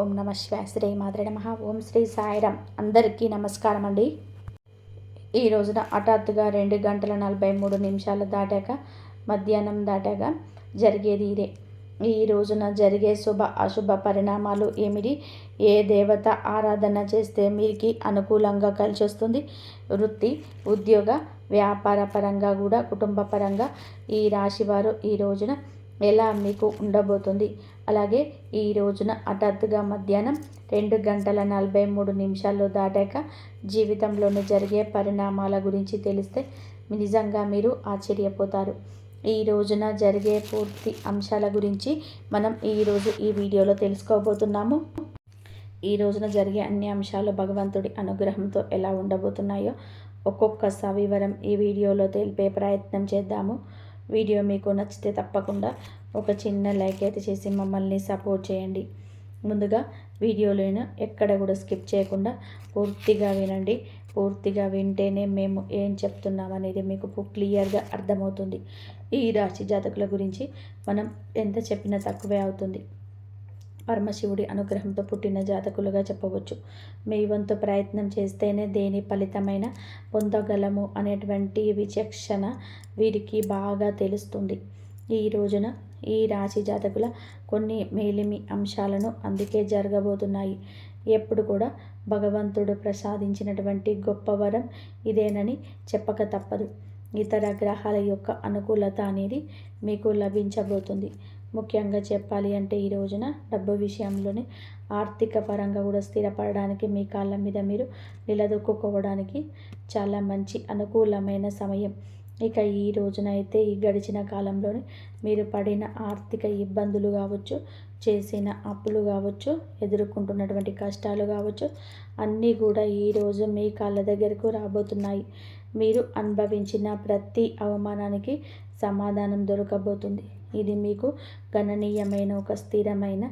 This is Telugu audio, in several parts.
ఓం నమ శివాయ. శ్రీ మాత్రే నమః. ఓం శ్రీ సాయిరామ్. అందరికీ నమస్కారం అండి. ఈ రోజున హఠాత్తుగా 2 గంటల 43 నిమిషాలు దాటాక, మధ్యాహ్నం దాటాక జరిగేది ఇదే. ఈ రోజున జరిగే శుభ అశుభ పరిణామాలు ఏమిటి? ఏ దేవత ఆరాధన చేస్తే మీకు అనుకూలంగా కలిసి వస్తుంది? వృత్తి, ఉద్యోగ, వ్యాపార పరంగా కూడా, కుటుంబ పరంగా ఈ రాశివారు ఈ రోజున ఎలా మీకు ఉండబోతుంది? అలాగే ఈ రోజున హఠాత్తుగా మధ్యాహ్నం 2 గంటల 43 నిమిషాలు దాటాక జీవితంలోని జరిగే పరిణామాల గురించి తెలిస్తే నిజంగా మీరు ఆశ్చర్యపోతారు. ఈ రోజున జరిగే పూర్తి అంశాల గురించి మనం ఈరోజు ఈ వీడియోలో తెలుసుకోబోతున్నాము. ఈ రోజున జరిగే అన్ని అంశాలు భగవంతుడి అనుగ్రహంతో ఎలా ఉండబోతున్నాయో ఒక్కొక్క సవివరం ఈ వీడియోలో తెలిపే ప్రయత్నం చేద్దాము. వీడియో మీకు నచ్చితే తప్పకుండా ఒక చిన్న లైక్ అయితే చేసి మమ్మల్ని సపోర్ట్ చేయండి. ముందుగా వీడియోలోనే ఎక్కడ కూడా స్కిప్ చేయకుండా పూర్తిగా వినండి. పూర్తిగా వింటేనే మేము ఏం చెప్తున్నాం అనేది మీకు క్లియర్గా అర్థమవుతుంది. ఈ రాశి జాతకుల గురించి మనం ఎంత చెప్పినా తక్కువే అవుతుంది. పరమశివుడి అనుగ్రహంతో పుట్టిన జాతకులుగా చెప్పవచ్చు. మీ వంతు ప్రయత్నం చేస్తేనే దేని ఫలితమైన పొందగలము అనేటువంటి విచక్షణ వీరికి బాగా తెలుస్తుంది. ఈ రోజున ఈ రాశి జాతకుల కొన్ని మేలిమి అంశాలను అందుకే జరగబోతున్నాయి. ఎప్పుడు కూడా భగవంతుడు ప్రసాదించినటువంటి గొప్ప వరం ఇదేనని చెప్పక తప్పదు. ఇతర గ్రహాల యొక్క అనుకూలత అనేది మీకు లభించబోతుంది. ముఖ్యంగా చెప్పాలి అంటే ఈ రోజున డబ్బు విషయంలోనే ఆర్థిక పరంగా కూడా స్థిరపడడానికి, మీ కాళ్ళ మీద మీరు నిలదొక్కుకోవడానికి చాలా మంచి అనుకూలమైన సమయం. ఇక ఈ రోజున అయితే ఈ గడిచిన కాలంలోనే మీరు పడిన ఆర్థిక ఇబ్బందులు కావచ్చు, చేసిన అప్పులు కావచ్చు, ఎదుర్కొంటున్నటువంటి కష్టాలు కావచ్చు, అన్నీ కూడా ఈరోజు మీ కాళ్ళ దగ్గరకు రాబోతున్నాయి. మీరు అనుభవించిన ప్రతి అవమానానికి సమాధానం దొరకబోతుంది. ఇది మీకు గణనీయమైన ఒక స్థిరమైన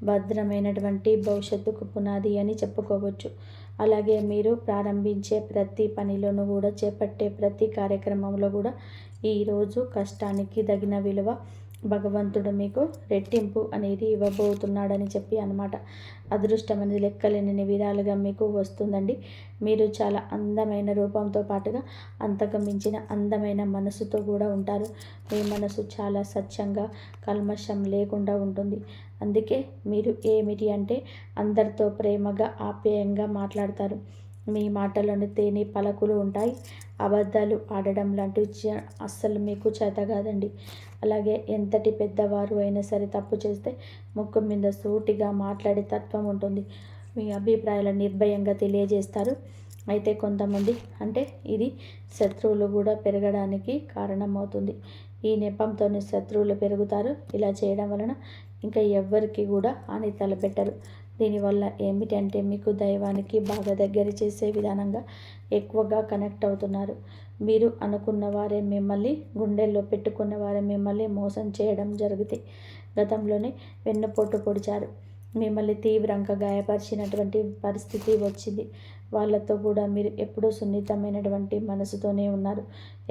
భద్రమైనటువంటి భవిష్యత్తుకు పునాది అని చెప్పుకోవచ్చు. అలాగే మీరు ప్రారంభించే ప్రతి పనిలోనూ కూడా, చేపట్టే ప్రతి కార్యక్రమంలో కూడా ఈరోజు కష్టానికి తగిన విలువ భగవంతుడు మీకు రెట్టింపు అనేది ఇవ్వబోతున్నాడని చెప్పి అన్నమాట. అదృష్టం అనేది లెక్కలేని విధాలుగా మీకు వస్తుందండి. మీరు చాలా అందమైన రూపంతో పాటుగా అంతకు మించిన అందమైన మనసుతో కూడా ఉంటారు. మీ మనసు చాలా స్వచ్ఛంగా, కల్మషం లేకుండా ఉంటుంది. అందుకే మీరు ఏమిటి అంటే అందరితో ప్రేమగా, ఆప్యాయంగా మాట్లాడతారు. మీ మాటలోని తేనె పలుకులు ఉంటాయి. అబద్ధాలు ఆడడం లాంటివి అస్సలు మీకు చేత కాదండి. అలాగే ఎంతటి పెద్దవారు అయినా సరే తప్పు చేస్తే ముక్కు మీద సూటిగా మాట్లాడే తత్వం ఉంటుంది. మీ అభిప్రాయాలను నిర్భయంగా తెలియజేస్తారు. అయితే కొంతమంది అంటే ఇది శత్రువులు కూడా పెరగడానికి కారణమవుతుంది. ఈ నెపంతోనే శత్రువులు పెరుగుతారు. ఇలా చేయడం వలన ఇంకా ఎవ్వరికి కూడా హాని తలపెట్టరు. దీనివల్ల ఏమిటంటే మీకు దైవానికి బాగా దగ్గర చేసే విధానంగా ఎక్కువగా కనెక్ట్ అవుతున్నారు. మీరు అనుకున్న వారే మిమ్మల్ని, గుండెల్లో పెట్టుకున్న వారే మిమ్మల్ని మోసం చేయడం జరుగుతాయి. గతంలోనే వెన్నుపోటు పొడిచారు, మిమ్మల్ని తీవ్రంగా గాయపరిచినటువంటి పరిస్థితి వచ్చింది. వాళ్ళతో కూడా మీరు ఎప్పుడూ సున్నితమైనటువంటి మనసుతోనే ఉన్నారు.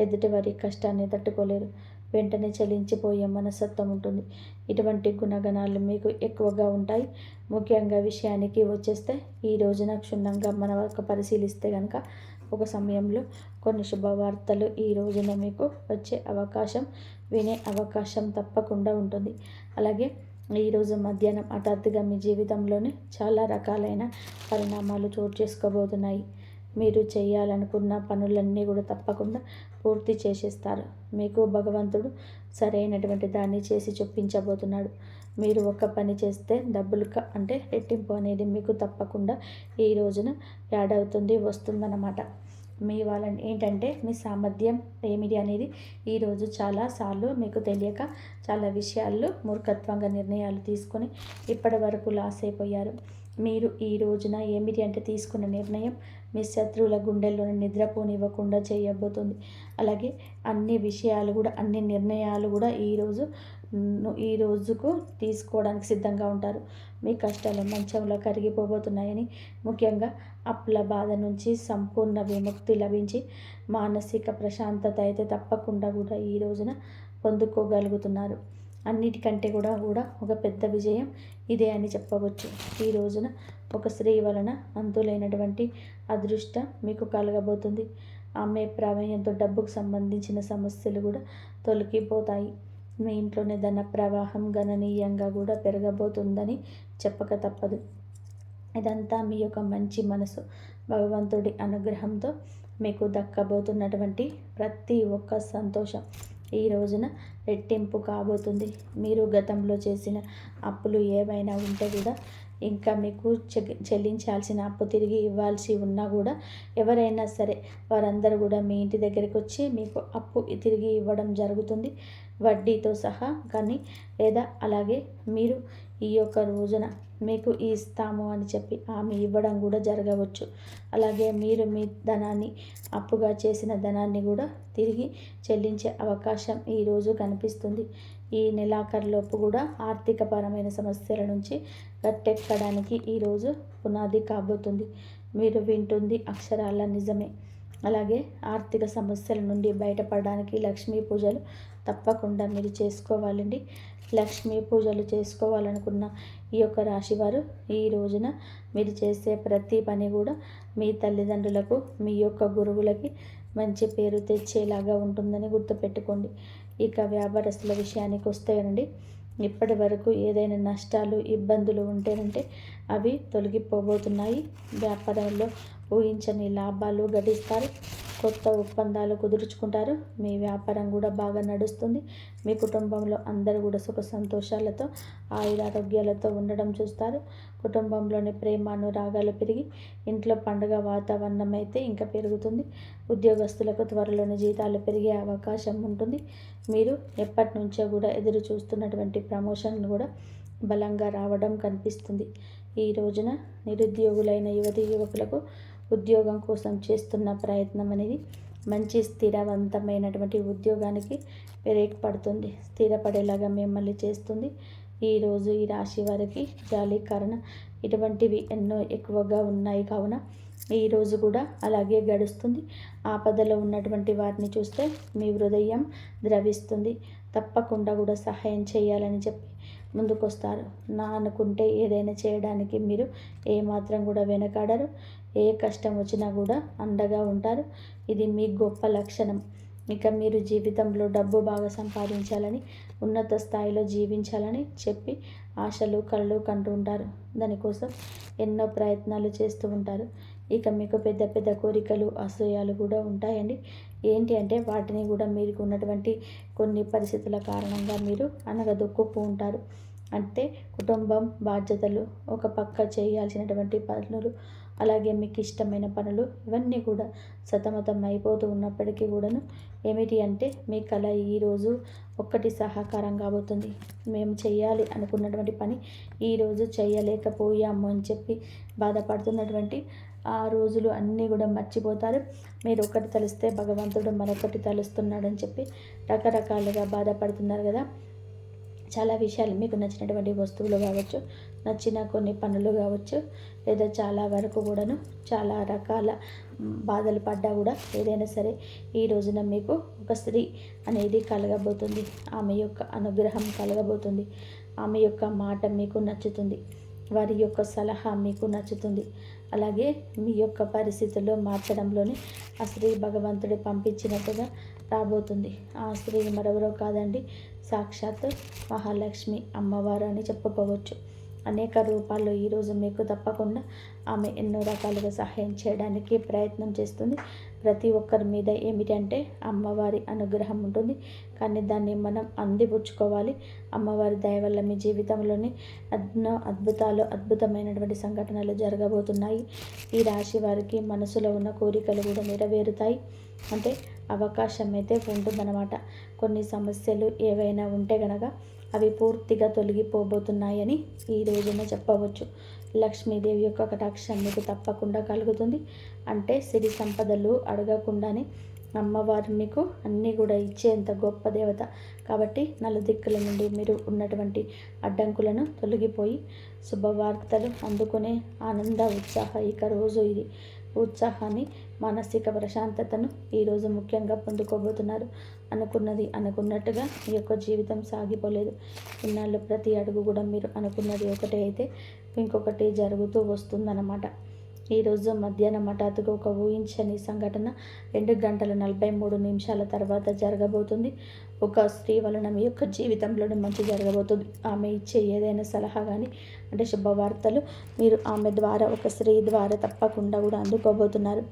ఎదుటివారి కష్టాన్ని తట్టుకోలేరు. వెంటనే చలించిపోయే మనస్తత్వం ఉంటుంది. ఇటువంటి గుణగణాలు మీకు ఎక్కువగా ఉంటాయి. ముఖ్యంగా విషయానికి వచ్చేస్తే ఈ రోజున క్షుణ్ణంగా మనం పరిశీలిస్తే కనుక ఒక సమయంలో కొన్ని శుభవార్తలు ఈ రోజున మీకు వచ్చే అవకాశం, వినే అవకాశం తప్పకుండా ఉంటుంది. అలాగే ఈరోజు మధ్యాహ్నం హఠాత్తుగా మీ జీవితంలోనే చాలా రకాలైన పరిణామాలు చోటు చేసుకోబోతున్నాయి. మీరు చేయాలనుకున్న పనులన్నీ కూడా తప్పకుండా పూర్తి చేసేస్తారు. మీకు భగవంతుడు సరైనటువంటి దాన్ని చేసి చూపించబోతున్నాడు. మీరు ఒక పని చేస్తే డబ్బులు అంటే రెట్టింపు అనేది మీకు తప్పకుండా ఈ రోజున యాడ్ అవుతుంది, వస్తుందన్నమాట. మీ వాళ్ళని ఏంటంటే మీ సామర్థ్యం ఏమిటి అనేది ఈరోజు చాలాసార్లు మీకు తెలియక చాలా విషయాల్లో మూర్ఖత్వంగా నిర్ణయాలు తీసుకొని ఇప్పటి వరకు లాస్ అయిపోయారు. మీరు ఈ రోజున ఏమిటి అంటే తీసుకున్న నిర్ణయం మీ శత్రువుల గుండెల్లోని నిద్రపోనివ్వకుండా చేయబోతుంది. అలాగే అన్ని విషయాలు కూడా, అన్ని నిర్ణయాలు కూడా ఈ రోజుకు తీసుకోవడానికి సిద్ధంగా ఉంటారు. మీ కష్టాలు మంచంలో కరిగిపోబోతున్నాయని, ముఖ్యంగా అప్పుల బాధ నుంచి సంపూర్ణ విముక్తి లభించి మానసిక ప్రశాంతత అయితే తప్పకుండా కూడా ఈ రోజున పొందుకోగలుగుతున్నారు. అన్నిటికంటే కూడా ఒక పెద్ద విజయం ఇదే అని చెప్పవచ్చు. ఈ రోజున ఒక స్త్రీ వలన అంతులేనటువంటి అదృష్టం మీకు కలగబోతుంది. ఆమె ప్రమేయంతో డబ్బుకు సంబంధించిన సమస్యలు కూడా తొలగిపోతాయి. మీ ఇంట్లోనే ధన ప్రవాహం గణనీయంగా కూడా పెరగబోతుందని చెప్పక తప్పదు. ఇదంతా మీ యొక్క మంచి మనసు, భగవంతుడి అనుగ్రహంతో మీకు దక్కబోతున్నటువంటి ప్రతి ఒక్క సంతోషం ఈ రోజున రెట్టింపు కాబోతుంది. మీరు గతంలో చేసిన అప్పులు ఏవైనా ఉంటే కూడా ఇంకా మీకు చెల్లించాల్సిన అప్పు తిరిగి ఇవ్వాల్సి ఉన్నా కూడా ఎవరైనా సరే వారందరూ కూడా మీ ఇంటి దగ్గరికి వచ్చి మీకు అప్పు తిరిగి ఇవ్వడం జరుగుతుంది, వడ్డీతో సహా. కానీ లేదా అలాగే మీరు ఈ యొక్క రోజున మీకు ఇస్తాము అని చెప్పి ఆమె ఇవ్వడం కూడా జరగవచ్చు. అలాగే మీరు మీ ధనాన్ని, అప్పుగా చేసిన ధనాన్ని కూడా తిరిగి చెల్లించే అవకాశం ఈరోజు కనిపిస్తుంది. ఈ నెలాఖరులోపు కూడా ఆర్థికపరమైన సమస్యల నుంచి గట్టెక్కడానికి ఈరోజు పునాది కాబోతుంది. మీరు వింటుంది అక్షరాల నిజమే. అలాగే ఆర్థిక సమస్యల నుండి బయటపడడానికి లక్ష్మీ పూజలు తప్పకుండా మీరు చేసుకోవాలండి. లక్ష్మీ పూజలు చేసుకోవాలనుకున్న ఈ యొక్క రాశివారు ఈ రోజున మీరు చేసే ప్రతి పని కూడా మీ తల్లిదండ్రులకు, మీ యొక్క గురువులకి మంచి పేరు తెచ్చేలాగా ఉంటుందని గుర్తుపెట్టుకోండి. ఇక వ్యాపారస్తుల విషయానికి వస్తేనండి, ఇప్పటి వరకు ఏదైనా నష్టాలు, ఇబ్బందులు ఉంటేనంటే అవి తొలగిపోబోతున్నాయి. వ్యాపారంలో ఊహించని లాభాలు గడిస్తారు. కొత్త ఒప్పందాలు కుదుర్చుకుంటారు. మీ వ్యాపారం కూడా బాగా నడుస్తుంది. మీ కుటుంబంలో అందరూ కూడా సుఖ సంతోషాలతో, ఆయురారోగ్యాలతో ఉండడం చూస్తారు. కుటుంబంలోని ప్రేమ, అనురాగాలు పెరిగి ఇంట్లో పండుగ వాతావరణం అయితే ఇంకా పెరుగుతుంది. ఉద్యోగస్తులకు త్వరలోని జీతాలు పెరిగే అవకాశం ఉంటుంది. మీరు ఎప్పటి నుంచో కూడా ఎదురు చూస్తున్నటువంటి ప్రమోషన్ కూడా బలంగా రావడం కనిపిస్తుంది. ఈ రోజున నిరుద్యోగులైన యువతీ యువకులకు ఉద్యోగం కోసం చేస్తున్న ప్రయత్నం అనేది మంచి స్థిరవంతమైనటువంటి ఉద్యోగానికి బ్రేక్ పడుతుంది, స్థిరపడేలాగా మిమ్మల్ని చేస్తుంది. ఈరోజు ఈ రాశి వారికి జాలి, కరుణ ఇటువంటివి ఎన్నో ఎక్కువగా ఉన్నాయి. కావున ఈరోజు కూడా అలాగే గడుస్తుంది. ఆపదలో ఉన్నటువంటి వారిని చూస్తే మీ హృదయం ద్రవిస్తుంది. తప్పకుండా కూడా సహాయం చేయాలని చెప్పి ముందుకొస్తారు. నా అనుకుంటే ఏదైనా చేయడానికి మీరు ఏమాత్రం కూడా వెనకాడరు. ఏ కష్టం వచ్చినా కూడా అండగా ఉంటారు. ఇది మీ గొప్ప లక్షణం. ఇక మీరు జీవితంలో డబ్బు బాగా సంపాదించాలని, ఉన్నత స్థాయిలో జీవించాలని చెప్పి ఆశలు, కలలు కంటూ ఉంటారు. దానికోసం ఎన్నో ప్రయత్నాలు చేస్తూ ఉంటారు. ఇక మీకు పెద్ద పెద్ద కోరికలు, ఆశయాలు కూడా ఉంటాయండి. ఏంటి అంటే వాటిని కూడా మీకు ఉన్నటువంటి కొన్ని పరిస్థితుల కారణంగా మీరు అనగదొక్కుతూ ఉంటారు. అంటే కుటుంబం, బాధ్యతలు, ఒక పక్క చేయాల్సినటువంటి పనులు, అలాగే మీకు ఇష్టమైన పనులు, ఇవన్నీ కూడా సతమతం అయిపోతూ ఉన్నప్పటికీ కూడాను ఏమిటి అంటే మీ కళ ఈరోజు ఒక్కటి సహకారం కాబోతుంది. మేము చేయాలి అనుకున్నటువంటి పని ఈరోజు చేయలేకపోయాము అని చెప్పి బాధపడుతున్నటువంటి ఆ రోజులు అన్నీ కూడా మర్చిపోతారు. మీరు ఒకటి తలిస్తే భగవంతుడు మరొకటి తలుస్తున్నాడని చెప్పి రకరకాలుగా బాధపడుతున్నారు కదా. చాలా విషయాలు మీకు నచ్చినటువంటి వస్తువులు కావచ్చు, నచ్చిన కొన్ని పనులు కావచ్చు, లేదా చాలా వరకు కూడాను చాలా రకాల బాధలు పడ్డా కూడా ఏదైనా సరే ఈ రోజున మీకు ఒక స్త్రీ అనేది కలగబోతుంది. ఆమె యొక్క అనుగ్రహం కలగబోతుంది. ఆమె యొక్క మాట మీకు నచ్చుతుంది. వారి యొక్క సలహా మీకు నచ్చుతుంది. అలాగే మీ యొక్క పరిస్థితుల్లో మార్చడంలోనే ఆ స్త్రీ భగవంతుడు పంపించినట్టుగా రాబోతుంది. ఆ స్త్రీ మరెవరో కాదండి, సాక్షాత్ మహాలక్ష్మి అమ్మవారు అని చెప్పుకోవచ్చు. అనేక రూపాల్లో ఈరోజు మీకు తప్పకుండా ఆమె ఎన్నో రకాలుగా సహాయం చేయడానికి ప్రయత్నం చేస్తుంది. ప్రతి ఒక్కరి మీద ఏమిటంటే అమ్మవారి అనుగ్రహం ఉంటుంది. కానీ దాన్ని మనం అందిపుచ్చుకోవాలి. అమ్మవారి దయ వల్ల మీ జీవితంలోని ఎన్నో అద్భుతమైనటువంటి సంఘటనలు జరగబోతున్నాయి. ఈ రాశి వారికి మనసులో ఉన్న కోరికలు కూడా నెరవేరుతాయి. అంటే అవకాశం అయితే ఉంటుందన్నమాట. కొన్ని సమస్యలు ఏవైనా ఉంటే గనక అవి పూర్తిగా తొలగిపోబోతున్నాయని ఈ రోజున చెప్పవచ్చు. లక్ష్మీదేవి యొక్క కటాక్షం మీకు తప్పకుండా కలుగుతుంది. అంటే సిరి సంపదలు అడగకుండానే అమ్మవారు మీకు అన్నీ కూడా ఇచ్చేంత గొప్ప దేవత. కాబట్టి నలుదిక్కుల నుండి మీరు ఉన్నటువంటి అడ్డంకులను తొలగిపోయి శుభవార్తలు అందుకునే ఆనంద ఉత్సాహ ఇక రోజు ఇది. ఉత్సాహాన్ని, మానసిక ప్రశాంతతను ఈరోజు ముఖ్యంగా పొందుకోబోతున్నారు. అనుకున్నది అనుకున్నట్టుగా మీ యొక్క జీవితం సాగిపోలేదు. ఇన్నాళ్ళు ప్రతి అడుగు కూడా మీరు అనుకున్నది ఒకటి అయితే ఇంకొకటి జరుగుతూ వస్తుందన్నమాట. ఈరోజు మధ్యాహ్నం హఠాత్తుగా ఒక ఊహించని సంఘటన 2 గంటల 43 నిమిషాల తర్వాత జరగబోతుంది. ఒక స్త్రీ వలన మీ యొక్క జీవితంలోనే మంచి జరగబోతుంది. ఆమె ఇచ్చే ఏదైనా సలహా కానీ అంటే శుభవార్తలు మీరు ఆమె ద్వారా, ఒక స్త్రీ ద్వారా తప్పకుండా కూడా అందుకోబోతున్నారు.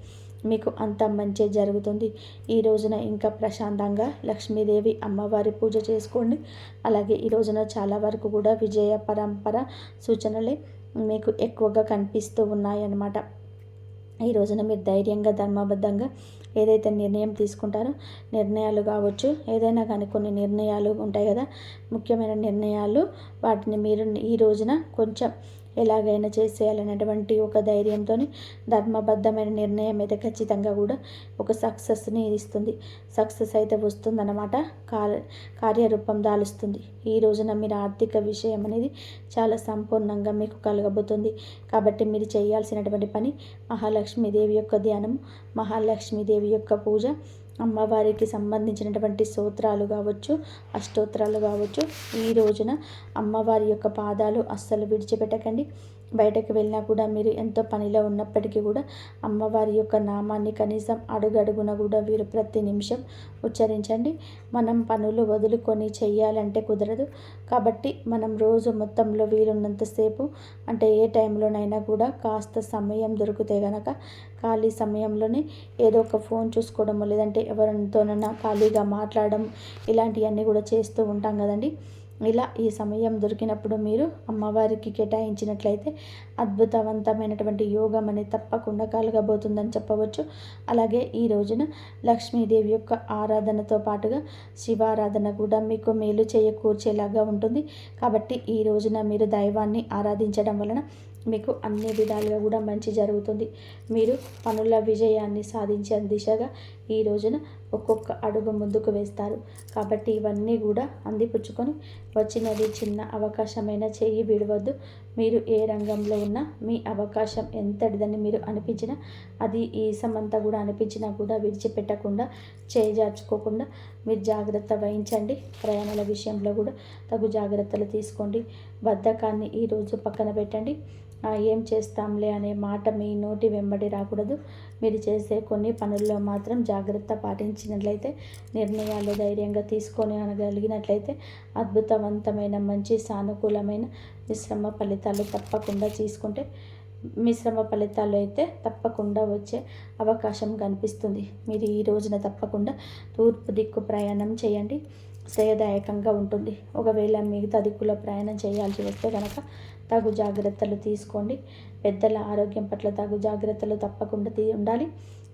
మీకు అంత మంచి జరుగుతుంది. ఈ రోజున ఇంకా ప్రశాంతంగా లక్ష్మీదేవి అమ్మవారి పూజ చేసుకోండి. అలాగే ఈ రోజున చాలా వరకు కూడా విజయ పరంపర సూచనలే మీకు ఎక్కువగా కనిపిస్తూ ఉన్నాయన్నమాట. ఈ రోజున మీరు ధైర్యంగా, ధర్మబద్ధంగా ఏదైతే నిర్ణయం తీసుకుంటారో, నిర్ణయాలు కావచ్చు, ఏదైనా కానీ కొన్ని నిర్ణయాలు ఉంటాయి కదా, ముఖ్యమైన నిర్ణయాలు, వాటిని మీరు ఈ రోజున కొంచెం ఎలాగైనా చేసేయాలనేటువంటి ఒక ధైర్యంతో ధర్మబద్ధమైన నిర్ణయం అయితే ఖచ్చితంగా కూడా ఒక సక్సెస్ని ఇస్తుంది. సక్సెస్ అయితే వస్తుందన్నమాట. కార్యరూపం దాలుస్తుంది. ఈ రోజున మీరు ఆర్థిక విషయం అనేది చాలా సంపూర్ణంగా మీకు కలగబోతుంది. కాబట్టి మీరు చేయాల్సినటువంటి పని మహాలక్ష్మీదేవి యొక్క ధ్యానం, మహాలక్ష్మీదేవి యొక్క పూజ, అమ్మవారికి సంబంధించినటువంటి స్తోత్రాలు కావచ్చు, అష్టోత్తరాలు కావచ్చు. ఈ రోజున అమ్మవారి యొక్క పాదాలు అస్సలు విడిచిపెట్టకండి. బయటకు వెళ్ళినా కూడా మీరు ఎంతో పనిలో ఉన్నప్పటికీ కూడా అమ్మవారి యొక్క నామాన్ని కనీసం అడుగడుగున కూడా వీరు ప్రతి నిమిషం ఉచ్చరించండి. మనం పనులు వదులుకొని చెయ్యాలంటే కుదరదు. కాబట్టి మనం రోజు మొత్తంలో వీలున్నంతసేపు అంటే ఏ టైంలోనైనా కూడా కాస్త సమయం దొరికితే గనక ఖాళీ సమయంలోనే ఏదో ఒక ఫోన్ చూసుకోవడము, లేదంటే ఎవరితోనైనా ఖాళీగా మాట్లాడడం, ఇలాంటివన్నీ కూడా చేస్తూ ఉంటాం కదండి. ఇలా ఈ సమయం దొరికినప్పుడు మీరు అమ్మవారికి కేటాయించినట్లయితే అద్భుతవంతమైనటువంటి యోగం అనేది తప్పకుండా కలగబోతుందని చెప్పవచ్చు. అలాగే ఈ రోజున లక్ష్మీదేవి యొక్క ఆరాధనతో పాటుగా శివారాధన కూడా మీకు మేలు చేకూర్చేలాగా ఉంటుంది. కాబట్టి ఈ రోజున మీరు దైవాన్ని ఆరాధించడం వలన మీకు అన్ని విధాలుగా కూడా మంచి జరుగుతుంది. మీరు పనుల విజయాన్ని సాధించే దిశగా ఈ రోజున ఒక్కొక్క అడుగు ముందుకు వేస్తారు. కాబట్టి ఇవన్నీ కూడా అందిపుచ్చుకొని వచ్చినది చిన్న అవకాశమైన చేయి విడవద్దు. మీరు ఏ రంగంలో ఉన్నా మీ అవకాశం ఎంతటిదని మీరు అనిపించినా, అది ఈ సమంతా కూడా అనిపించినా కూడా విడిచిపెట్టకుండా, చేజార్చుకోకుండా మీరు జాగ్రత్త వహించండి. ప్రయాణాల విషయంలో కూడా తగు జాగ్రత్తలు తీసుకోండి. బద్ధకాన్ని ఈరోజు పక్కన పెట్టండి. ఏం చేస్తాంలే అనే మాట మీ నోటి వెంబడి రాకూడదు. మీరు చేసే కొన్ని పనుల్లో మాత్రం జాగ్రత్త పాటించినట్లయితే, నిర్ణయాలు ధైర్యంగా తీసుకొని అనగలిగినట్లయితే అద్భుతవంతమైన మంచి సానుకూలమైన మిశ్రమ ఫలితాలు తప్పకుండా తీసుకుంటే మిశ్రమ ఫలితాలు అయితే తప్పకుండా వచ్చే అవకాశం కనిపిస్తుంది. మీరు ఈ రోజున తప్పకుండా తూర్పు దిక్కు ప్రయాణం చేయండి. శ్రేయదాయకంగా ఉంటుంది. ఒకవేళ మిగతా దిక్కులో ప్రయాణం చేయాల్సి వస్తే కనుక తగు జాగ్రత్తలు తీసుకోండి. పెద్దల ఆరోగ్యం పట్ల తగు జాగ్రత్తలు తప్పకుండా ఉండాలి.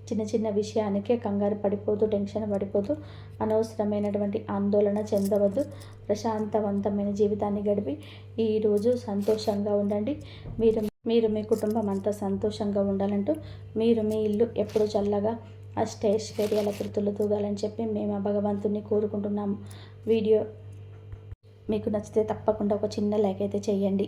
చిన్న చిన్న విషయానికే కంగారు పడిపోతూ, టెన్షన్ పడిపోతూ అనవసరమైనటువంటి ఆందోళన చెందవద్దు. ప్రశాంతవంతమైన జీవితాన్ని గడిపి ఈరోజు సంతోషంగా ఉండండి. మీరు మీ కుటుంబం అంతా సంతోషంగా ఉండాలంటూ మీరు మీ ఇల్లు ఎప్పుడు చల్లగా అష్టైశ్వర్యాల తూగాలని చెప్పి మేము ఆ భగవంతుని కోరుకుంటున్నాము. వీడియో మీకు నచ్చితే తప్పకుండా ఒక చిన్న లైక్ అయితే చేయండి.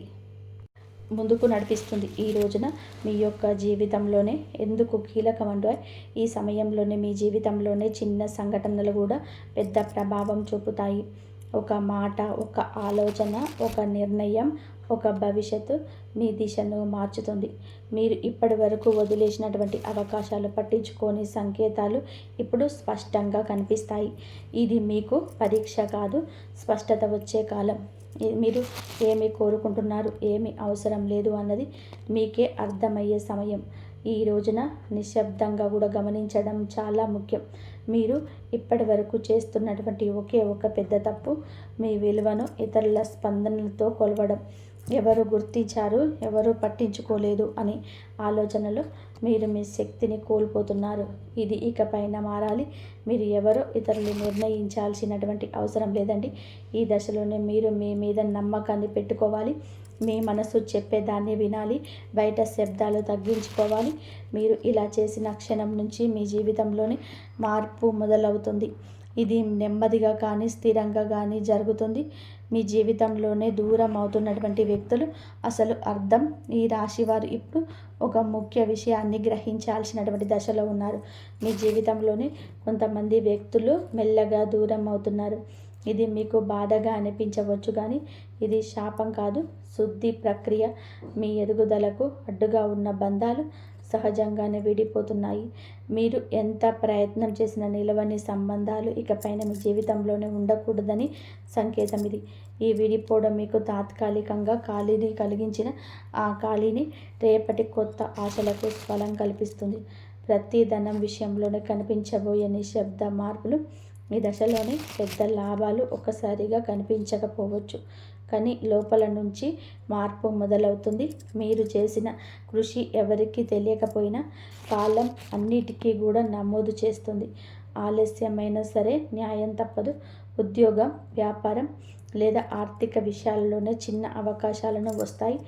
ముందుకు నడిపిస్తుంది. ఈ రోజున మీ యొక్క జీవితంలోనే ఎందుకు కీలకం అంటే ఈ సమయంలోనే మీ జీవితంలోనే చిన్న సంఘటనలు కూడా పెద్ద ప్రభావం చూపుతాయి. ఒక మాట, ఒక ఆలోచన, ఒక నిర్ణయం, ఒక భవిష్యత్తు మీ దిశను మార్చుతుంది. మీరు ఇప్పటి వరకు వదిలేసినటువంటి అవకాశాలు, పట్టించుకోని సంకేతాలు ఇప్పుడు స్పష్టంగా కనిపిస్తాయి. ఇది మీకు పరీక్ష కాదు, స్పష్టత వచ్చే కాలం. మీరు ఏమి కోరుకుంటున్నారు, ఏమి అవసరం లేదు అన్నది మీకే అర్థమయ్యే సమయం. ఈ రోజున నిశ్శబ్దంగా కూడా గమనించడం చాలా ముఖ్యం. మీరు ఇప్పటి వరకు చేస్తున్నటువంటి ఒకే ఒక పెద్ద తప్పు మీ విలువను ఇతరుల స్పందనలతో కొలవడం. ఎవరు గుర్తించారు, ఎవరు పట్టించుకోలేదు అని ఆలోచనలో మీరు మీ శక్తిని కోల్పోతున్నారు. ఇది ఇకపైన మారాలి. మీరు ఎవరో ఇతరులు నిర్ణయించాల్సినటువంటి అవసరం లేదండి. ఈ దశలోనే మీరు మీ మీద నమ్మకాన్ని పెట్టుకోవాలి. మీ మనసు చెప్పేదాన్ని వినాలి. బయట శబ్దాలు తగ్గించుకోవాలి. మీరు ఇలా చేసిన క్షణం నుంచి మీ జీవితంలోని మార్పు మొదలవుతుంది. ఇది నెమ్మదిగా కానీ స్థిరంగా కానీ జరుగుతుంది. మీ జీవితంలోనే దూరం అవుతున్నటువంటి వ్యక్తులు అసలు అర్థం. ఈ రాశి వారు ఇప్పుడు ఒక ముఖ్య విషయాన్ని గ్రహించాల్సినటువంటి దశలో ఉన్నారు. మీ జీవితంలోనే కొంతమంది వ్యక్తులు మెల్లగా దూరం అవుతున్నారు. ఇది మీకు బాధగా అనిపించవచ్చు, కానీ ఇది శాపం కాదు, శుద్ధి ప్రక్రియ. మీ ఎదుగుదలకు అడ్డుగా ఉన్న బంధాలు సహజంగానే విడిపోతున్నాయి. మీరు ఎంత ప్రయత్నం చేసినా నిలవని సంబంధాలు ఇకపైన మీ జీవితంలోనే ఉండకూడదని సంకేతం ఇది. ఈ విడిపోవడం మీకు తాత్కాలికంగా ఖాళీని కలిగించిన ఆ ఖాళీని రేపటి కొత్త ఆశలకు బలం కల్పిస్తుంది. ప్రతి ధనం విషయంలోనే కనిపించబోయే నిశ్శబ్ద మార్పులు. ఈ దశలోనే పెద్ద లాభాలు ఒక్కసారిగా కనిపించకపోవచ్చు, కానీ లోపల నుంచి మార్పు మొదలవుతుంది. మీరు చేసిన కృషి ఎవరికీ తెలియకపోయినా కాలం అన్నిటికీ కూడా నమోదు చేస్తుంది. ఆలస్యమైనా సరే న్యాయం తప్పదు. ఉద్యోగం, వ్యాపారం లేదా ఆర్థిక విషయాల్లోనే చిన్న అవకాశాలను వస్తాయి.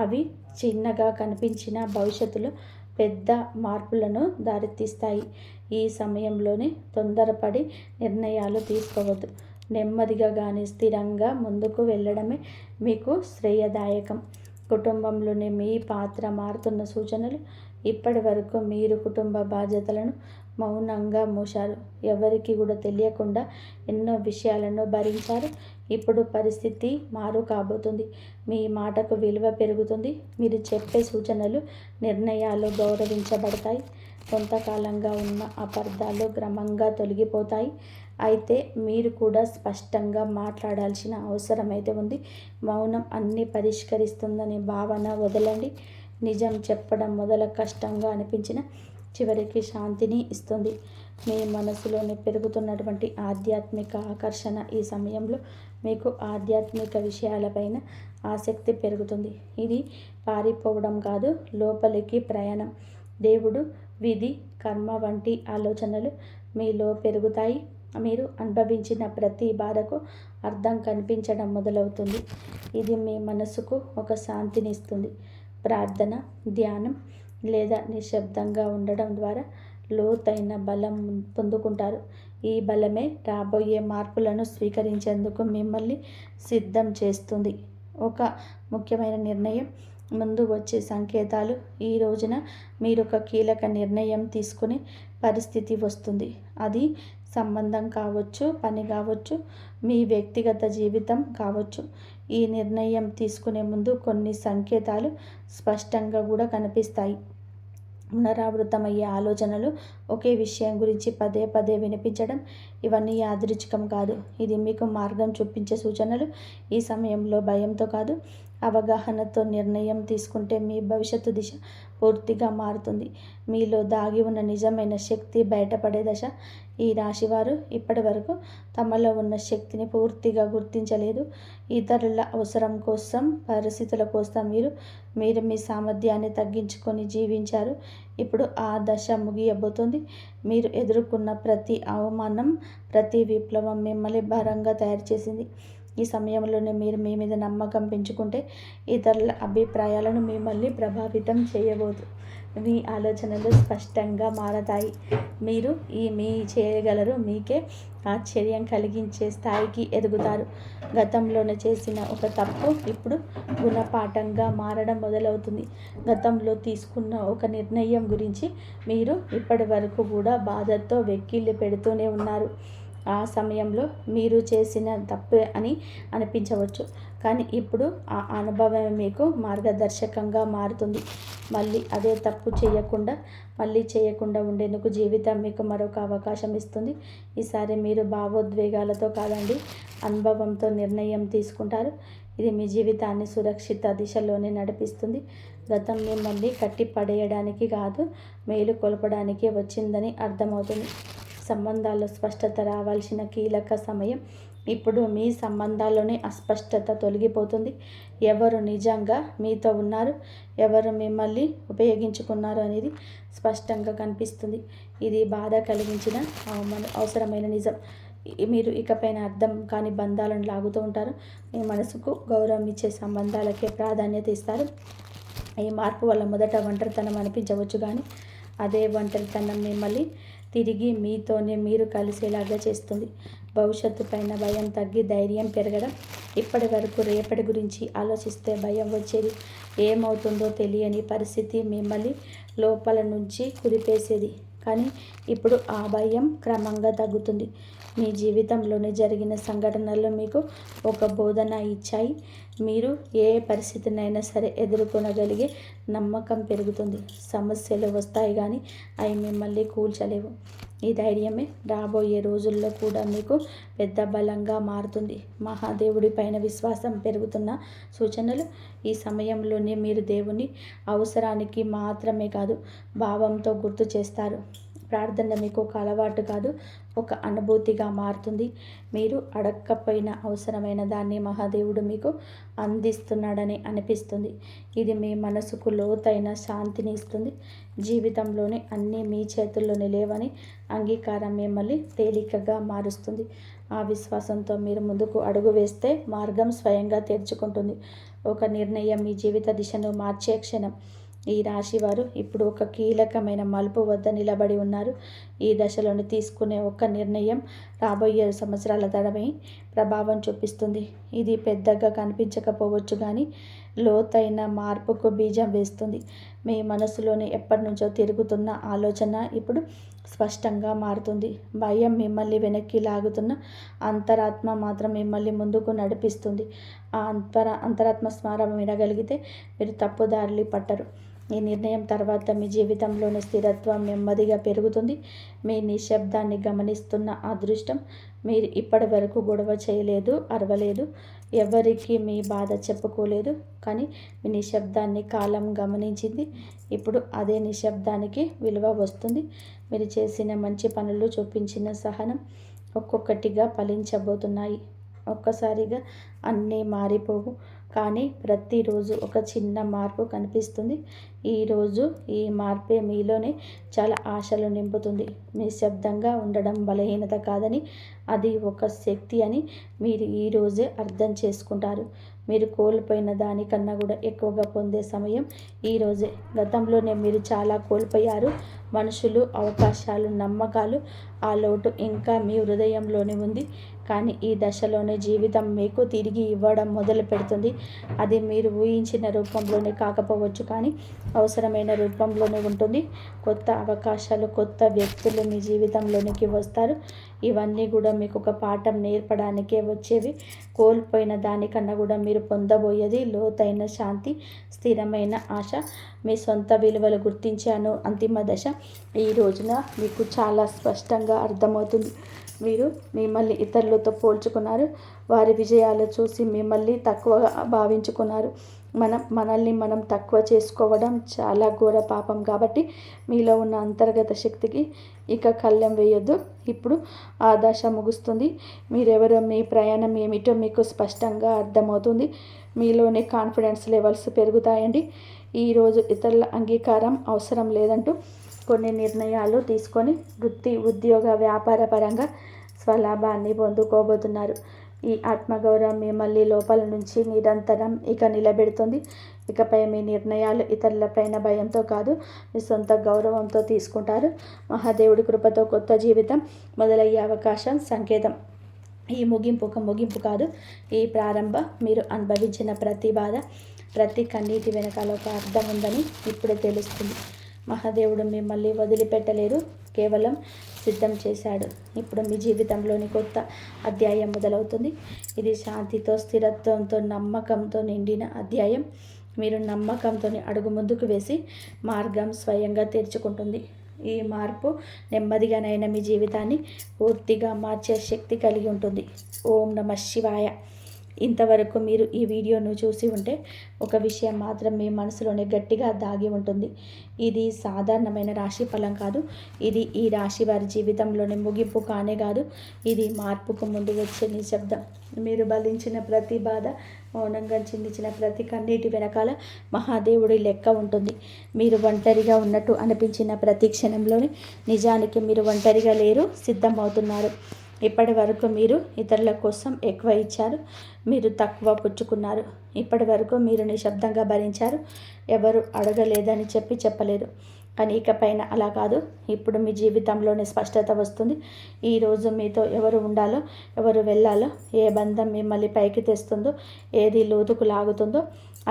అవి చిన్నగా కనిపించిన భవిష్యత్తులో పెద్ద మార్పులను దారితీస్తాయి. ఈ సమయంలోనే తొందరపడి నిర్ణయాలు తీసుకోవద్దు. నెమ్మదిగా కానీ స్థిరంగా ముందుకు వెళ్ళడమే మీకు శ్రేయదాయకం. కుటుంబంలోని మీ పాత్ర మారుతున్న సూచనలు. ఇప్పటి వరకు మీరు కుటుంబ బాధ్యతలను మౌనంగా మోశారు. ఎవరికి కూడా తెలియకుండా ఎన్నో విషయాలను భరించారు. ఇప్పుడు పరిస్థితి మారు కాబోతుంది. మీ మాటకు విలువ పెరుగుతుంది. మీరు చెప్పే సూచనలు, నిర్ణయాలు గౌరవించబడతాయి. కొంతకాలంగా ఉన్న అపార్థాలు క్రమంగా తొలగిపోతాయి. అయితే మీరు కూడా స్పష్టంగా మాట్లాడాల్సిన అవసరమైతే ఉంది. మౌనం అన్నీ పరిష్కరిస్తుందనే భావన వదలండి. నిజం చెప్పడం మొదల కష్టంగా అనిపించిన చివరికి శాంతిని ఇస్తుంది. మీ మనసులోని పెరుగుతున్నటువంటి ఆధ్యాత్మిక ఆకర్షణ. ఈ సమయంలో మీకు ఆధ్యాత్మిక విషయాలపైన ఆసక్తి పెరుగుతుంది. ఇది పారిపోవడం కాదు, లోపలికి ప్రయాణం. దేవుడు, విధి, కర్మ వంటి ఆలోచనలు మీలో పెరుగుతాయి. మీరు అనుభవించిన ప్రతి బాధకు అర్థం కనిపించడం మొదలవుతుంది. ఇది మీ మనసుకు ఒక శాంతిని ఇస్తుంది. ప్రార్థన, ధ్యానం లేదా నిశ్శబ్దంగా ఉండడం ద్వారా లోతైన బలం పొందుకుంటారు. ఈ బలమే రాబోయే మార్పులను స్వీకరించేందుకు మిమ్మల్ని సిద్ధం చేస్తుంది. ఒక ముఖ్యమైన నిర్ణయం ముందు వచ్చే సంకేతాలు. ఈ రోజున మీరు ఒక కీలక నిర్ణయం తీసుకునే పరిస్థితి వస్తుంది. అది సంబంధం కావచ్చు, పని కావచ్చు, మీ వ్యక్తిగత జీవితం కావచ్చు. ఈ నిర్ణయం తీసుకునే ముందు కొన్ని సంకేతాలు స్పష్టంగా కూడా కనిపిస్తాయి. పునరావృతమయ్యే ఆలోచనలు, ఒకే విషయం గురించి పదే పదే వినిపించడం, ఇవన్నీ యాదృచ్ఛికం కాదు. ఇది మీకు మార్గం చూపించే సూచనలు. ఈ సమయంలో భయంతో కాదు, అవగాహనతో నిర్ణయం తీసుకుంటే మీ భవిష్యత్తు దిశ పూర్తిగా మారుతుంది. మీలో దాగి ఉన్న నిజమైన శక్తి బయటపడే దశ. ఈ రాశివారు ఇప్పటి వరకు తమలో ఉన్న శక్తిని పూర్తిగా గుర్తించలేదు. ఇతరుల అవసరం కోసం, పరిస్థితుల కోసం మీరు మీ సామర్థ్యాన్ని తగ్గించుకొని జీవించారు. ఇప్పుడు ఆ దశ ముగియబోతోంది. మీరు ఎదుర్కొన్న ప్రతి అవమానం, ప్రతి విప్లవం మిమ్మల్ని భారంగా తయారు చేసింది. ఈ సమయంలోనే మీరు మీ మీద నమ్మకం పెంచుకుంటే ఇతరుల అభిప్రాయాలను మిమ్మల్ని ప్రభావితం చేయబోదు. మీ ఆలోచనలు స్పష్టంగా మారతాయి. మీరు మీ చేయగలరు. మీకే ఆశ్చర్యం కలిగించే స్థాయికి ఎదుగుతారు. గతంలోనే చేసిన ఒక తప్పు ఇప్పుడు గుణపాఠంగా మారడం మొదలవుతుంది. గతంలో తీసుకున్న ఒక నిర్ణయం గురించి మీరు ఇప్పటి వరకు కూడా బాధతో వెక్కిళ్ళు పెడుతూనే ఉన్నారు. ఆ సమయంలో మీరు చేసిన తప్పే అని అనిపించవచ్చు, కానీ ఇప్పుడు ఆ అనుభవం మీకు మార్గదర్శకంగా మారుతుంది. మళ్ళీ అదే తప్పు చేయకుండా ఉండేందుకు జీవితం మీకు మరొక అవకాశం ఇస్తుంది. ఈసారి మీరు భావోద్వేగాలతో కాదండి, అనుభవంతో నిర్ణయం తీసుకుంటారు. ఇది మీ జీవితాన్ని సురక్షిత దిశలోనే నడిపిస్తుంది. గతం మిమ్మల్ని కట్టి పడేయడానికి కాదు, మేలు కొలపడానికి వచ్చిందని అర్థమవుతుంది. సంబంధాల్లో స్పష్టత రావాల్సిన కీలక సమయం. ఇప్పుడు మీ సంబంధాల్లోనే అస్పష్టత తొలగిపోతుంది. ఎవరు నిజంగా మీతో ఉన్నారు, ఎవరు మిమ్మల్ని ఉపయోగించుకున్నారు అనేది స్పష్టంగా కనిపిస్తుంది. ఇది బాధ కలిగించిన అవసరమైన నిజం. మీరు ఇకపైన అర్థం కాని బంధాలను లాగుతూ ఉంటారు. మీ మనసుకు గౌరవం ఇచ్చే సంబంధాలకే ప్రాధాన్యత ఇస్తారు. ఈ మార్పు వల్ల మొదట ఒంటరితనం అనిపించవచ్చు, కానీ అదే ఒంటరితనం మిమ్మల్ని తిరిగి మీతోనే మీరు కలిసేలాగా చేస్తుంది. భవిష్యత్తు పైన భయం తగ్గి ధైర్యం పెరగడం. ఇప్పటి వరకు రేపటి గురించి ఆలోచిస్తే భయం వచ్చేది. ఏమవుతుందో తెలియని పరిస్థితి మిమ్మల్ని లోపల నుంచి కుదిపేసేది. కానీ ఇప్పుడు ఆ భయం క్రమంగా తగ్గుతుంది. మీ జీవితంలోనే జరిగిన సంఘటనలు మీకు ఒక బోధన ఇచ్చాయి. మీరు ఏ పరిస్థితినైనా సరే ఎదుర్కొనగలిగే నమ్మకం పెరుగుతుంది. సమస్యలు వస్తాయి కానీ అవి మిమ్మల్ని కూల్చలేవు. ఈ ధైర్యమే రాబోయే రోజుల్లో కూడా మీకు పెద్ద బలంగా మారుతుంది. మహాదేవుడి పైన విశ్వాసం పెరుగుతున్న సూచనలు. ఈ సమయంలోనే మీరు దేవుని అవసరానికి మాత్రమే కాదు, భావంతో గుర్తు చేస్తారు. ప్రార్థన మీకు ఒక అలవాటు కాదు, ఒక అనుభూతిగా మారుతుంది. మీరు అడగకపోయినా అవసరమైన దాన్ని మహాదేవుడు మీకు అందిస్తున్నాడని అనిపిస్తుంది. ఇది మీ మనసుకు లోతైన శాంతిని ఇస్తుంది. జీవితంలోని అన్నీ మీ చేతుల్లోనే లేవని అంగీకారం మిమ్మల్ని తేలికగా మారుస్తుంది. ఆ విశ్వాసంతో మీరు ముందుకు అడుగు వేస్తే మార్గం స్వయంగా తెరుచుకుంటుంది. ఒక నిర్ణయం మీ జీవిత దిశను మార్చే క్షణం. ఈ రాశి వారు ఇప్పుడు ఒక కీలకమైన మలుపు వద్ద నిలబడి ఉన్నారు. ఈ దశలోని తీసుకునే ఒక నిర్ణయం రాబోయే సంవత్సరాల తడమే ప్రభావం చూపిస్తుంది. ఇది పెద్దగా కనిపించకపోవచ్చు కానీ లోతైన మార్పుకు బీజం వేస్తుంది. మీ మనసులోని ఎప్పటి నుంచో తిరుగుతున్న ఆలోచన ఇప్పుడు స్పష్టంగా మారుతుంది. భయం మిమ్మల్ని వెనక్కి లాగుతున్న అంతరాత్మ మాత్రం మిమ్మల్ని ముందుకు నడిపిస్తుంది. ఆ అంతరాత్మ స్మారం వినగలిగితే మీరు తప్పుదారులు పట్టరు. ఈ నిర్ణయం తర్వాత మీ జీవితంలోని స్థిరత్వం నెమ్మదిగా పెరుగుతుంది. మీ నిశ్శబ్దాన్ని గమనిస్తున్న అదృష్టం. మీరు ఇప్పటి వరకు గొడవ చేయలేదు, అరవలేదు, ఎవరికి మీ బాధ చెప్పుకోలేదు. కానీ మీ నిశ్శబ్దాన్ని కాలం గమనించింది. ఇప్పుడు అదే నిశ్శబ్దానికి విలువ వస్తుంది. మీరు చేసిన మంచి పనులు, చూపించిన సహనం ఒక్కొక్కటిగా ఫలించబోతున్నాయి. ఒక్కసారిగా అన్నీ మారిపోవు, కానీ ప్రతిరోజు ఒక చిన్న మార్పు కనిపిస్తుంది. ఈరోజు ఈ మార్పే మీలోనే చాలా ఆశలు నింపుతుంది. నిశ్శబ్దంగా ఉండడం బలహీనత కాదని, అది ఒక శక్తి అని మీరు ఈరోజే అర్థం చేసుకుంటారు. మీరు కోల్పోయిన దానికన్నా కూడా ఎక్కువగా పొందే సమయం ఈరోజే. గతంలోనే మీరు చాలా కోల్పోయారు. మనుషులు, అవకాశాలు, నమ్మకాలు. ఆ లోటు ఇంకా మీ హృదయంలోనే ఉంది. కానీ ఈ దశలోనే జీవితం మీకు తిరిగి ఇవ్వడం మొదలు పెడుతుంది. అది మీరు ఊహించిన రూపంలోనే కాకపోవచ్చు, కానీ అవసరమైన రూపంలోనే ఉంటుంది. కొత్త అవకాశాలు, కొత్త వ్యక్తులు మీ జీవితంలోనికి వస్తారు. ఇవన్నీ కూడా మీకు ఒక పాఠం నేర్పడానికే వచ్చేవి. కోల్పోయిన దానికన్నా కూడా మీరు పొందబోయేది లోతైన శాంతి, స్థిరమైన ఆశ, మీ సొంత విలువలు గుర్తించాను అంతిమ దశ. ఈ రోజున మీకు చాలా స్పష్టంగా అర్థమవుతుంది. మీరు మిమ్మల్ని ఇతరులతో పోల్చుకున్నారు. వారి విజయాలు చూసి మిమ్మల్ని తక్కువగా భావించుకున్నారు. మనల్ని మనం తక్కువ చేసుకోవడం చాలా ఘోర పాపం. కాబట్టి మీలో ఉన్న అంతర్గత శక్తికి ఇక కళ్ళెం వేయొద్దు. ఇప్పుడు ఆ దశ ముగుస్తుంది. మీరెవరో, మీ ప్రయాణం ఏమిటో మీకు స్పష్టంగా అర్థమవుతుంది. మీలోని కాన్ఫిడెన్స్ లెవెల్స్ పెరుగుతాయండి. ఈరోజు ఇతరుల అంగీకారం అవసరం లేదంటూ కొన్ని నిర్ణయాలు తీసుకొని వృత్తి, ఉద్యోగ, వ్యాపార పరంగా స్వలాభాన్ని పొందుకోబోతున్నారు. ఈ ఆత్మగౌరవం మిమ్మల్ని లోపల నుంచి నిరంతరం ఇక నిలబెడుతుంది. ఇకపై మీ నిర్ణయాలు ఇతరులపైన భయంతో కాదు, మీ సొంత గౌరవంతో తీసుకుంటారు. మహాదేవుడి కృపతో కొత్త జీవితం మొదలయ్యే అవకాశం సంకేతం. ఈ ముగింపు ఒక ముగింపు కాదు, ఈ ప్రారంభం. మీరు అనుభవించిన ప్రతి బాధ, ప్రతి కన్నీటి వెనకాల ఒక అర్థం ఉందని ఇప్పుడే తెలుస్తుంది. మహాదేవుడు మిమ్మల్ని వదిలిపెట్టలేరు, కేవలం సిద్ధం చేశాడు. ఇప్పుడు మీ జీవితంలోని కొత్త అధ్యాయం మొదలవుతుంది. ఇది శాంతితో, స్థిరత్వంతో, నమ్మకంతో నిండిన అధ్యాయం. మీరు నమ్మకంతో అడుగు ముందుకు వేసి మార్గం స్వయంగా తెరుచుకుంటుంది. ఈ మార్పు నెమ్మదిగానైనా మీ జీవితాన్ని పూర్తిగా మార్చే శక్తి కలిగి ఉంటుంది. ఓం నమః శివాయ. ఇంతవరకు మీరు ఈ వీడియోను చూసి ఉంటే ఒక విషయం మాత్రం మీ మనసులోనే గట్టిగా దాగి ఉంటుంది. ఇది సాధారణమైన రాశి ఫలం కాదు. ఇది ఈ రాశి వారి జీవితంలోని ముగింపు కానే కాదు. ఇది మార్పుకు ముందు వచ్చే నిశ్శబ్దం. మీరు బలించిన ప్రతి బాధ, మౌనంగా చిందించిన ప్రతి కన్నీటి వెనకాల మహాదేవుడి లెక్క ఉంటుంది. మీరు ఒంటరిగా ఉన్నట్టు అనిపించిన ప్రతి క్షణంలోనే నిజానికి మీరు ఒంటరిగా లేరు, సిద్ధమవుతున్నారు. ఇప్పటి వరకు మీరు ఇతరుల కోసం ఎక్కువ ఇచ్చారు, మీరు తక్కువ పుచ్చుకున్నారు. ఇప్పటి వరకు మీరు నిశ్శబ్దంగా భరించారు, ఎవరు అడగలేదని చెప్పలేరు. కానీ ఇకపైన అలా కాదు. ఇప్పుడు మీ జీవితంలోనే స్పష్టత వస్తుంది. ఈరోజు మీతో ఎవరు ఉండాలో, ఎవరు వెళ్ళాలో, ఏ బంధం మిమ్మల్ని పైకి తెస్తుందో, ఏది లోతుకు లాగుతుందో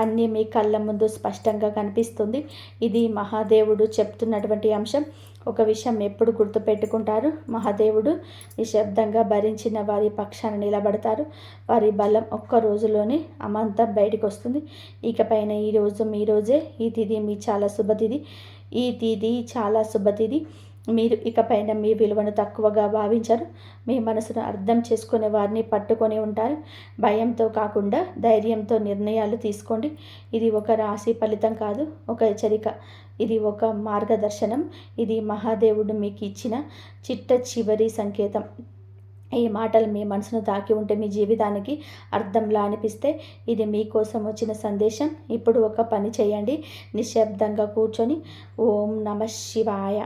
అన్నీ మీ కళ్ళ ముందు స్పష్టంగా కనిపిస్తుంది. ఇది మహాదేవుడు చెప్తున్నటువంటి అంశం. ఒక విషయం ఎప్పుడు గుర్తుపెట్టుకుంటారు, మహాదేవుడు నిశ్శబ్దంగా భరించిన వారి పక్షాన నిలబడతారు. వారి బలం ఒక్క రోజులోనే అమాంతం బయటకు వస్తుంది. ఇకపైన ఈరోజు మీ రోజే. ఈ తిథి మీ చాలా శుభతిథి. ఈ తిథి చాలా శుభతిథి. మీరు ఇకపైన మీ విలువను తక్కువగా భావించరు. మీ మనసును అర్థం చేసుకునే వారిని పట్టుకొని ఉంటారు. భయంతో కాకుండా ధైర్యంతో నిర్ణయాలు తీసుకోండి. ఇది ఒక రాశి ఫలితం కాదు, ఒక హెచ్చరిక. ఇది ఒక మార్గదర్శనం. ఇది మహాదేవుడు మీకు ఇచ్చిన చిట్ట చివరి సంకేతం. ఈ మాటలు మీ మనసును తాకి ఉంటే, మీ జీవితానికి అర్థంలా అనిపిస్తే ఇది మీకోసం వచ్చిన సందేశం. ఇప్పుడు ఒక పని చేయండి. నిశ్శబ్దంగా కూర్చొని ఓం నమః శివాయ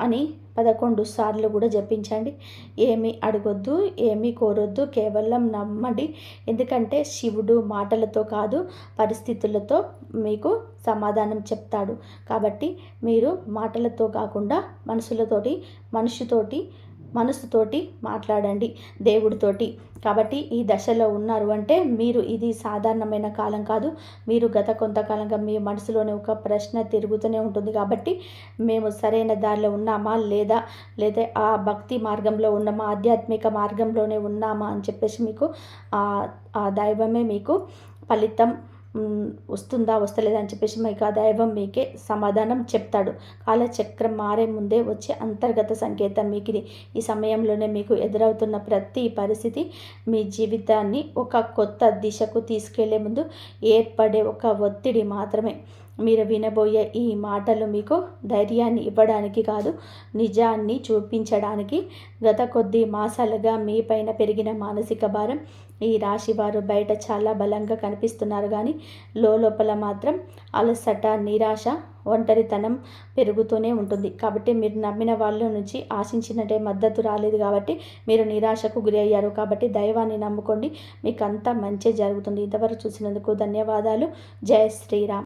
అని 11 సార్లు కూడా జపించండి. ఏమీ అడగొద్దు, ఏమీ కోరొద్దు, కేవలం నమ్మండి. ఎందుకంటే శివుడు మాటలతో కాదు, పరిస్థితులతో మీకు సమాధానం చెప్తాడు. కాబట్టి మీరు మాటలతో కాకుండా మనసుతోటి మాట్లాడండి దేవుడితోటి. కాబట్టి ఈ దశలో ఉన్నారు అంటే మీరు, ఇది సాధారణమైన కాలం కాదు. మీరు గత కొంతకాలంగా మీ మనసులోనే ఒక ప్రశ్న తిరుగుతూనే ఉంటుంది. కాబట్టి మేము సరైన దారిలో ఉన్నామా లేదా ఆ భక్తి మార్గంలో ఉన్నామా, ఆధ్యాత్మిక మార్గంలోనే ఉన్నామా అని చెప్పేసి మీకు ఆ దైవమే మీకు ఫలితం వస్తుందా వస్తలేదా అని చెప్పేసి మీకు ఆ దైవం మీకే సమాధానం చెప్తాడు. కాలచక్రం మారే ముందే వచ్చే అంతర్గత సంకేతం మీకు ఇది. ఈ సమయంలోనే మీకు ఎదురవుతున్న ప్రతి పరిస్థితి మీ జీవితాన్ని ఒక కొత్త దిశకు తీసుకెళ్లే ముందు ఏర్పడే ఒక ఒత్తిడి మాత్రమే. మీరు వినబోయే ఈ మాటలు మీకు ధైర్యాన్ని ఇవ్వడానికి కాదు, నిజాన్ని చూపించడానికి. గత కొద్ది మాసాలుగా మీ పైన పెరిగిన మానసిక భారం, ఈ రాశి వారు బయట చాలా బలంగా కనిపిస్తున్నారు, కానీ లోపల మాత్రం అలసట, నిరాశ, ఒంటరితనం పెరుగుతూనే ఉంటుంది. కాబట్టి మీరు నమ్మిన వాళ్ళ నుంచి ఆశించినట్టే మద్దతు రాలేదు కాబట్టి మీరు నిరాశకు గురి అయ్యారు. కాబట్టి దైవాన్ని నమ్ముకోండి, మీకు అంతా మంచి జరుగుతుంది. ఇంతవరకు చూసినందుకు ధన్యవాదాలు. జై శ్రీరామ్.